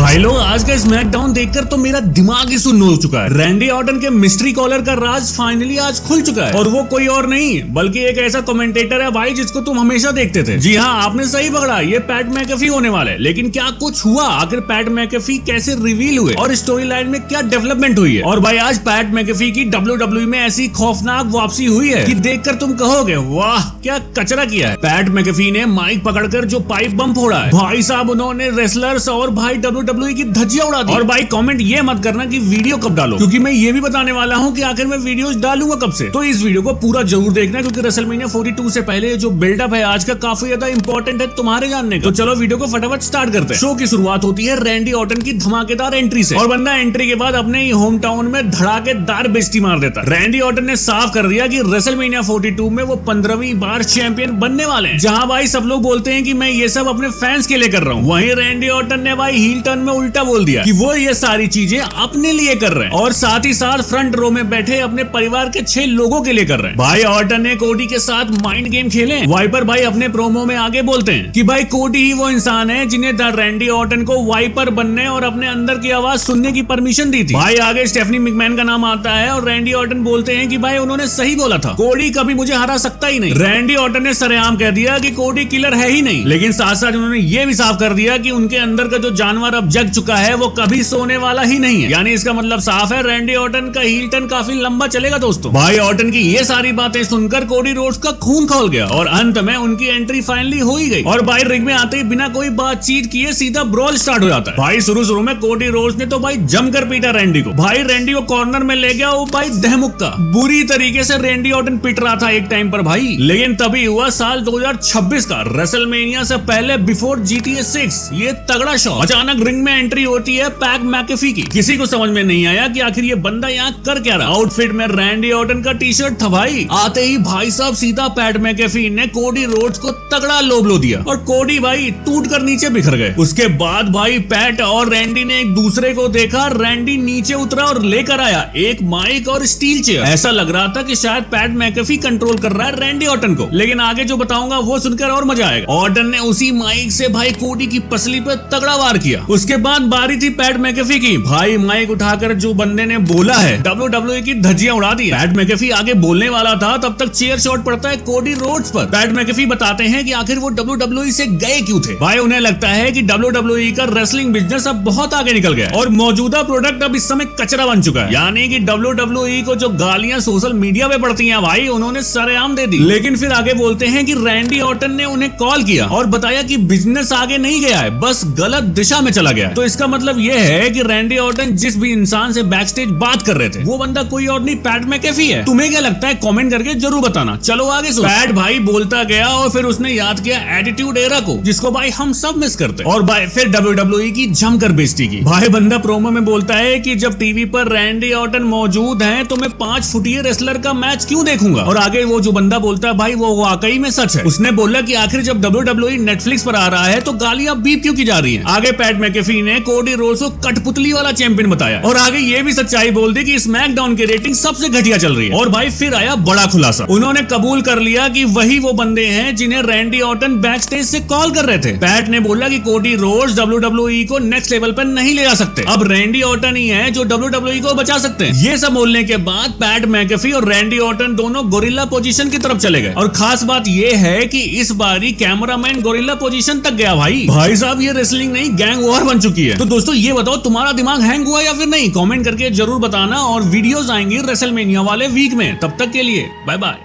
भाई लोग आज का स्मैकडाउन देखकर तो मेरा दिमाग ही सुन्न हो चुका है। रैंडी ऑर्टन के मिस्ट्री कॉलर का राज फाइनली आज खुल चुका है और वो कोई और नहीं बल्कि एक ऐसा कमेंटेटर है भाई जिसको तुम हमेशा देखते थे। जी हाँ, आपने सही पकड़ा, ये पैट मैकेफी होने वाला है। लेकिन क्या कुछ हुआ? आखिर पैट मैकेफी कैसे रिवील हुए और स्टोरी लाइन में क्या डेवलपमेंट हुई है? और भाई आज पैट मैकेफी की WWE में ऐसी खौफनाक वापसी हुई है कि देखकर तुम कहोगे वाह क्या कचरा किया है। पैट मैकेफी ने माइक पकड़कर जो पाइप बम फोड़ा है भाई साहब, उन्होंने रेसलर्स और भाई WWE की धज्जियां उड़ा दी। और भाई कमेंट ये मत करना कि वीडियो कब डालो, क्योंकि मैं ये भी बताने वाला हूँ कि आखिर मैं वीडियोस डालूंगा कब से। तो इस वीडियो को पूरा जरूर देखना क्योंकि रेसलमेनिया 42 से पहले जो बिल्डअप है आज का काफी ज्यादा इंपॉर्टेंट है तुम्हारे जानने का। तो चलो वीडियो को फटाफट स्टार्ट करते हैं। शो की शुरुआत होती है रैंडी ऑर्टन की धमाकेदार एंट्री से और बंदा एंट्री के बाद अपने ही होम टाउन में धड़ाकेदार बेइज्जती मार देता। रैंडी ऑर्टन ने साफ कर दिया कि रेसलमेनिया 42 में वो 15वीं बार चैंपियन बनने वाले हैं। जहां भाई सब लोग बोलते हैं कि मैं ये सब अपने फैंस के लिए कर रहा हूँ, वहीं रैंडी ऑर्टन ने भाई हील टर्न में उल्टा बोल दिया कि वो ये सारी चीजें अपने लिए कर रहे हैं और साथ ही साथ फ्रंट रो में बैठे अपने परिवार के 6 लोगों के लिए कर रहे हैं। भाई ऑर्टन ने कोडी के साथ माइंड गेम खेले। वाइपर भाई अपने प्रोमो में आगे बोलते हैं कि भाई कोडी ही वो इंसान है जिन्हें द रैंडी ऑर्टन को वाइपर बनने और अपने अंदर की आवाज सुनने की परमिशन दी थी। भाई आगे स्टेफनी मैकमैन का नाम आता है और रैंडी ऑर्टन बोलते हैं कि भाई उन्होंने सही बोला था, कोडी कभी मुझे हरा सकता ही नहीं। रैंडी ऑर्टन ने सरेआम कह दिया कि कोडी किलर है ही नहीं, लेकिन साथ साथ उन्होंने ये भी साफ कर दिया कि उनके अंदर का जो जानवर अब जग चुका है वो कभी सोने वाला ही नहीं है। यानी इसका मतलब साफ है रैंडी ऑर्टन का हील टर्न काफी लंबा चलेगा दोस्तों। भाई ऑर्टन की ये सारी बातें सुनकर कोडी रोड्स का खून खौल गया और अंत में उनकी एंट्री फाइनली हो ही गई और भाई रिंग में आते ही बिना कोई बातचीत किए सीधा ब्रॉल स्टार्ट हो जाता है। भाई शुरू में कोडी रोड्स ने तो भाई जमकर पीटा रैंडी को। भाई रैंडी को कॉर्नर में ले गया वो भाई दहमुक्का, बुरी तरीके से रैंडी ऑर्टन पिट रहा था एक टाइम पर भाई। लेकिन तभी हुआ साल 2026 का रेसलमेनिया से पहले बिफोर GTA 6 ये तगड़ा शॉट। अचानक रिंग में एंट्री होती है पैट मैकेफी की। किसी को समझ में नहीं आया कि आखिर ये बंदा यहाँ कर क्या रहा। आउटफिट में रैंडी ऑर्टन का टी-शर्ट था भाई। आते ही भाई साहब सीधा पैट मैकेफी ने कोडी रोड्स को तगड़ा लो ब्लो दिया और कोडी भाई टूट कर नीचे बिखर गए। उसके बाद भाई पैट और रैंडी ने एक दूसरे को देखा। रैंडी नीचे उतरा और लेकर आया एक माइक और स्टील चेयर। ऐसा लग रहा था कि शायद पैट मैकेफी कंट्रोल कर रहा है रैंडी ऑर्टन को, लेकिन आगे जो बताऊंगा वो सुनकर और मजा आएगा। ऑर्टन ने उसी माइक से भाई कोडी की पसली पे तगड़ा वार किया। उसके बाद बारी थी पैट मैकेफी की। भाई माइक उठाकर जो बंदे ने बोला है WWE की धज्जियां उड़ा दी। पैट मैकेफी आगे बोलने वाला था तब तक चेयर शॉट पड़ता है कोडी रोड्स पर। पैट मैकेफी बताते हैं कि आखिर वो WWE से गए क्यों थे। भाई उन्हें लगता है कि WWE का रेसलिंग बिजनेस अब बहुत आगे निकल गया और मौजूदा प्रोडक्ट अब इस समय कचरा बन चुका है। यानी कि WWE को जो गालियां सोशल मीडिया पे पड़ती हैं भाई उन्होंने सरेआम दे दी। लेकिन फिर आगे बोलते हैं कि रैंडी ऑर्टन ने उन्हें कॉल किया और बताया कि बिजनेस आगे नहीं गया है, बस गलत दिशा में चला गया। तो इसका मतलब यह है कि रैंडी ऑर्टन जिस भी इंसान से बैक स्टेज बात कर रहे थे वो बंदा कोई और नहीं पैट मैकेफी है। तुम्हें क्या लगता है कमेंट करके जरूर बताना। चलो आगे सुनो। पैट भाई बोलता गया और फिर उसने याद किया एटीट्यूड एरा को जिसको भाई हम सब मिस करते और भाई फिर WWE की जमकर बेइज्जती की। भाई बंदा प्रोमो में बोलता है कि जब टीवी पर रैंडी ऑर्टन मौजूद हैं तो मैं 5 फुटिये रेसलर का मैच क्यों देखूंगा। और आगे वो जो बंदा बोलता है भाई वो वाकई में सच है। उसने बोला कि आखिर जब WWE नेटफ्लिक्स पर आ रहा है तो गालियां बीप क्यों की जा रही हैं। आगे पैट मैकेफी ने कोडी रोड्स को कठपुतली वाला चैंपियन बताया और आगे ये भी सच्चाई बोल दी कि स्मैकडाउन की रेटिंग सबसे घटिया चल रही है। और भाई फिर आया बड़ा खुलासा। उन्होंने कबूल कर लिया कि वही वो बंदे हैं जिन्हें रैंडी ऑर्टन बैक स्टेज से कॉल कर रहे थे। पैट ने बोला कि कोडी रोड्स WWE को नेक्स्ट लेवल पर नहीं ले जा सकते, अब रैंडी ऑर्टन ही है जो WWE को बचा सकते हैं। ये सब बोलने के बाद पैट मैकेफी और रैंडी ऑर्टन दोनों गोरिल्ला पोजीशन की तरफ चले गए और खास बात ये है कि इस बारी कैमरामैन गोरिल्ला पोजीशन तक गया। भाई साहब ये रेसलिंग नहीं गैंग वॉर बन चुकी है। तो दोस्तों ये बताओ तुम्हारा दिमाग हैंग हुआ या फिर नहीं, कमेंट करके जरूर बताना और वीडियोस आएंगी रेसलमेनिया वाले वीक में। तब तक के लिए बाय बाय।